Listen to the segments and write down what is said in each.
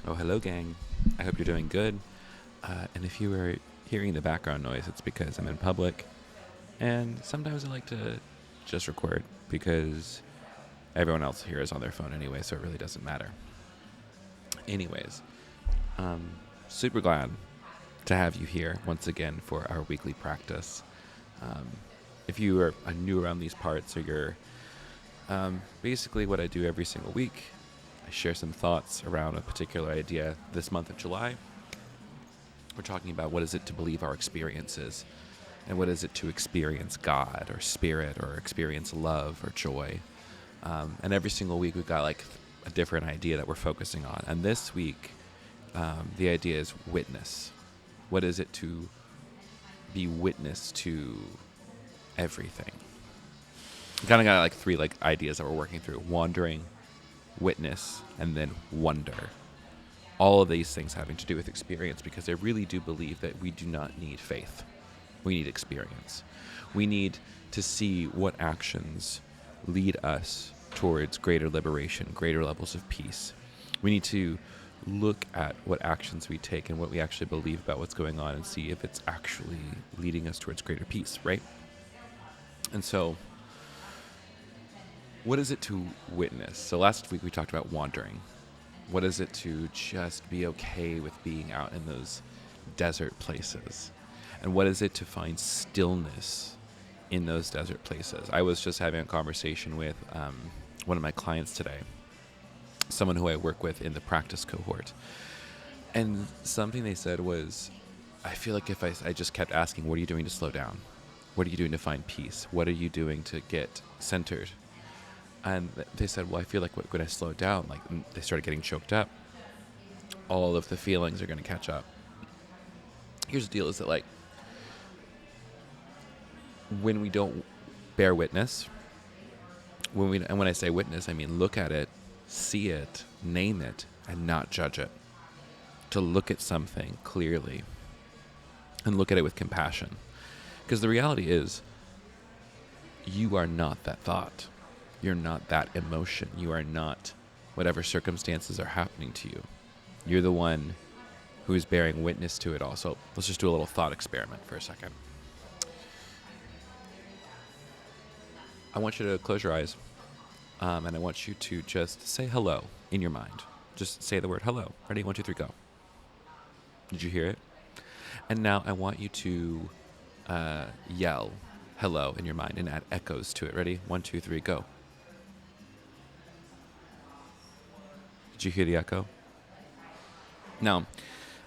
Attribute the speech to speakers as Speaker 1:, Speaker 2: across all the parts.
Speaker 1: Oh, hello, gang. I hope you're doing good. And if you are hearing the background noise, it's because I'm in public. And sometimes I like to just record because everyone else here is on their phone anyway, so it really doesn't matter. Anyways, um, super glad to have you here once again for our weekly practice. Um, if you are new around these parts, or you're basically what I do every single week, I share some thoughts around a particular idea. This month of July, we're talking about what is it to believe our experiences, and what is it to experience God or spirit or experience love or joy. And every single week we've got like a different idea that we're focusing on. And this week, the idea is witness. What is it to be witness to everything? We kind of got like three like ideas that we're working through: wandering, witness, and then wonder. All of these things having to do with experience, because I really do believe that we do not need faith. We need experience. We need to see what actions lead us towards greater liberation, greater levels of peace. We need to look at what actions we take and what we actually believe about what's going on and see if it's actually leading us towards greater peace, right? And so, what is it to witness? So, last week we talked about wandering. What is it to just be okay with being out in those desert places? And what is it to find stillness in those desert places? I was just having a conversation with one of my clients today, someone who I work with in the practice cohort. And something they said was, I feel like if I just kept asking, what are you doing to slow down? What are you doing to find peace? What are you doing to get centered? And they said, well, I feel like when I slow down, like they started getting choked up, all of the feelings are going to catch up. Here's the deal, is that like when we don't bear witness, and when I say witness, I mean look at it, see it, name it, and not judge it. To look at something clearly and look at it with compassion. Because the reality is, you are not that thought. You're not that emotion. You are not whatever circumstances are happening to you. You're the one who is bearing witness to it all. So let's just do a little thought experiment for a second. I want you to close your eyes, and I want you to just say hello in your mind. Just say the word hello. Ready? 1, 2, 3, go. Did you hear it? And now I want you to yell hello in your mind and add echoes to it. Ready? 1, 2, 3, go. Did you hear the echo? Now,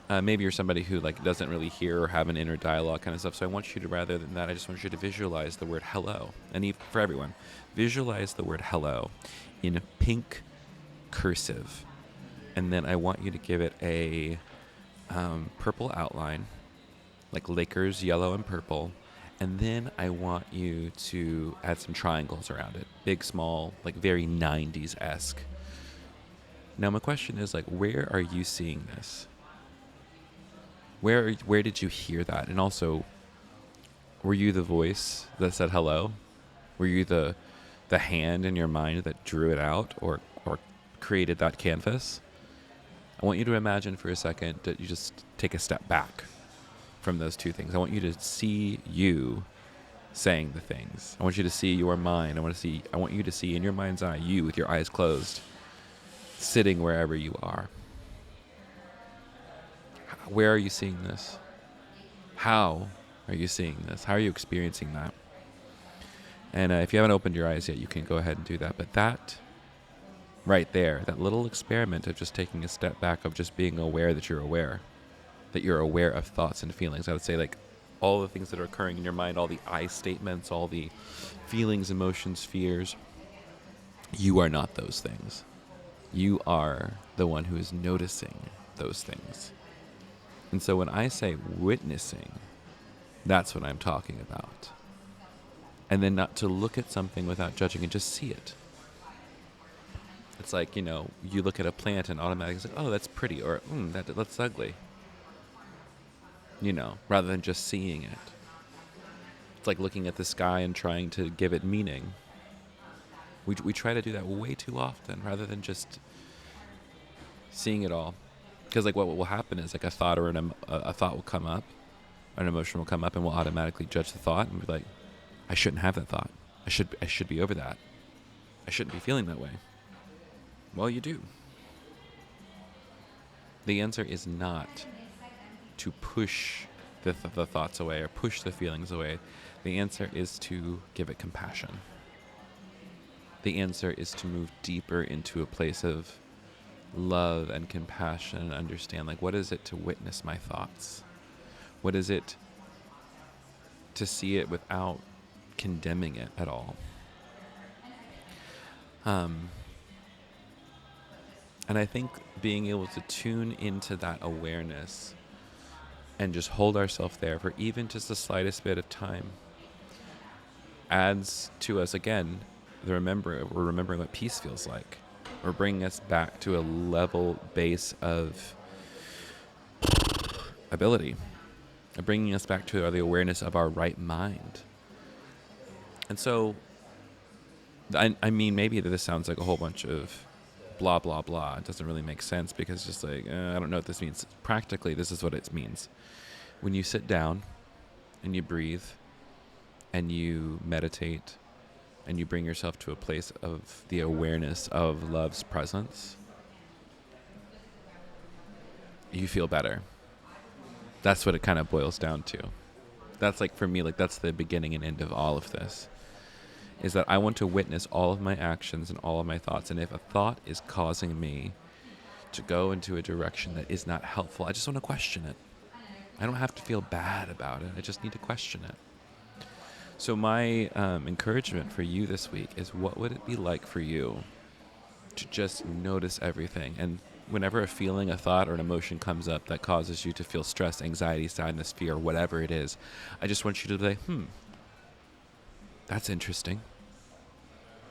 Speaker 1: maybe you're somebody who like doesn't really hear or have an inner dialogue kind of stuff. So I want you to, rather than that, I just want you to visualize the word hello. And for everyone, visualize the word hello in pink cursive. And then I want you to give it a purple outline, like Lakers yellow and purple. And then I want you to add some triangles around it. Big, small, like very 90s-esque. Now my question is, like, where are you seeing this? Where did you hear that? And also, were you the voice that said hello? Were you the hand in your mind that drew it out, or created that canvas? I want you to imagine for a second that you just take a step back from those two things. I want you to see you saying the things. I want you to see your mind. I want you to see in your mind's eye you with your eyes closed, sitting wherever you are. Where are you seeing this? How are you seeing this? How are you experiencing that? And if you haven't opened your eyes yet, you can go ahead and do that. But that right there, that little experiment of just taking a step back, of just being aware that you're aware of thoughts and feelings. I would say, like, all the things that are occurring in your mind, all the I statements, all the feelings, emotions, fears, you are not those things. You are the one who is noticing those things. And so when I say witnessing, that's what I'm talking about. And then not to look at something without judging and just see it. It's like, you look at a plant and automatically say, oh, that's pretty, or that's ugly. Rather than just seeing it. It's like looking at the sky and trying to give it meaning. We try to do that way too often, rather than just seeing it all Because like what will happen is like a thought or a thought will come up, an emotion will come up, and we'll automatically judge the thought and be like, I shouldn't have that thought. I should be over that. I shouldn't be feeling that way. Well, you do. The answer is not to push the thoughts away or push the feelings away. The answer is to give it compassion. The answer is to move deeper into a place of love and compassion and understand, like, what is it to witness my thoughts? What is it to see it without condemning it at all? And I think being able to tune into that awareness and just hold ourselves there for even just the slightest bit of time adds to us, again, we're remembering what peace feels like. We're bringing us back to a level base of ability, bringing us back to the awareness of our right mind. And so, I mean, maybe this sounds like a whole bunch of blah, blah, blah. It doesn't really make sense because just like, I don't know what this means. Practically, this is what it means. When you sit down and you breathe and you meditate and you bring yourself to a place of the awareness of love's presence, you feel better. That's what it kind of boils down to. That's like, for me, like that's the beginning and end of all of this, is that I want to witness all of my actions and all of my thoughts. And if a thought is causing me to go into a direction that is not helpful, I just want to question it. I don't have to feel bad about it. I just need to question it. So my encouragement for you this week is, what would it be like for you to just notice everything? And whenever a feeling, a thought, or an emotion comes up that causes you to feel stress, anxiety, sadness, fear, whatever it is, I just want you to say, that's interesting.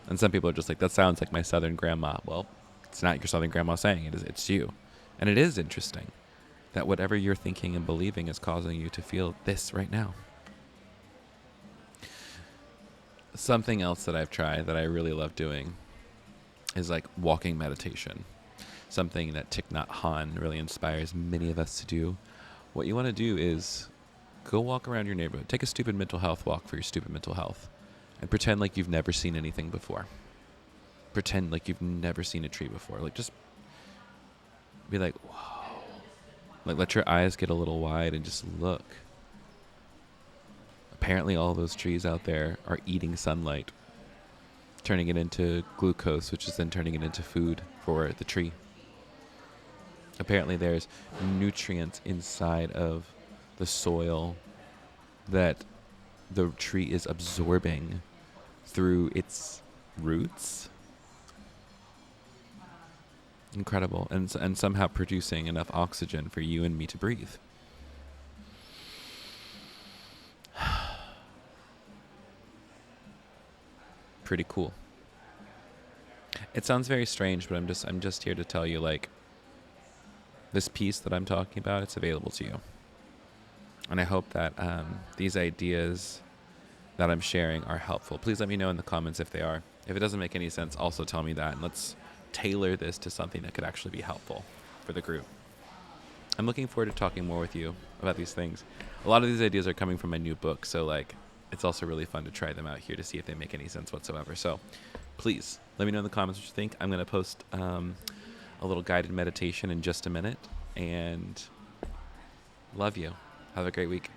Speaker 1: And some people are just like, that sounds like my Southern grandma. Well, it's not your Southern grandma saying it, it's you. And it is interesting that whatever you're thinking and believing is causing you to feel this right now. Something else that I've tried that I really love doing is like walking meditation. Something that Thich Nhat Hanh really inspires many of us to do. What you want to do is go walk around your neighborhood. Take a stupid mental health walk for your stupid mental health. And pretend like you've never seen anything before. Pretend like you've never seen a tree before. Like, just be like, whoa. Like, let your eyes get a little wide and just look. Apparently all those trees out there are eating sunlight, turning it into glucose, which is then turning it into food for the tree. Apparently there's nutrients inside of the soil that the tree is absorbing through its roots. Incredible. And somehow producing enough oxygen for you and me to breathe. Pretty cool. It sounds very strange, but I'm just here to tell you, like, this piece that I'm talking about, it's available to you. And I hope that these ideas that I'm sharing are helpful. Please let me know in the comments if they are. If it doesn't make any sense, also tell me that, and let's tailor this to something that could actually be helpful for the group. I'm looking forward to talking more with you about these things. A lot of these ideas are coming from my new book, so like, it's also really fun to try them out here to see if they make any sense whatsoever. So please let me know in the comments what you think. I'm going to post a little guided meditation in just a minute, and love you. Have a great week.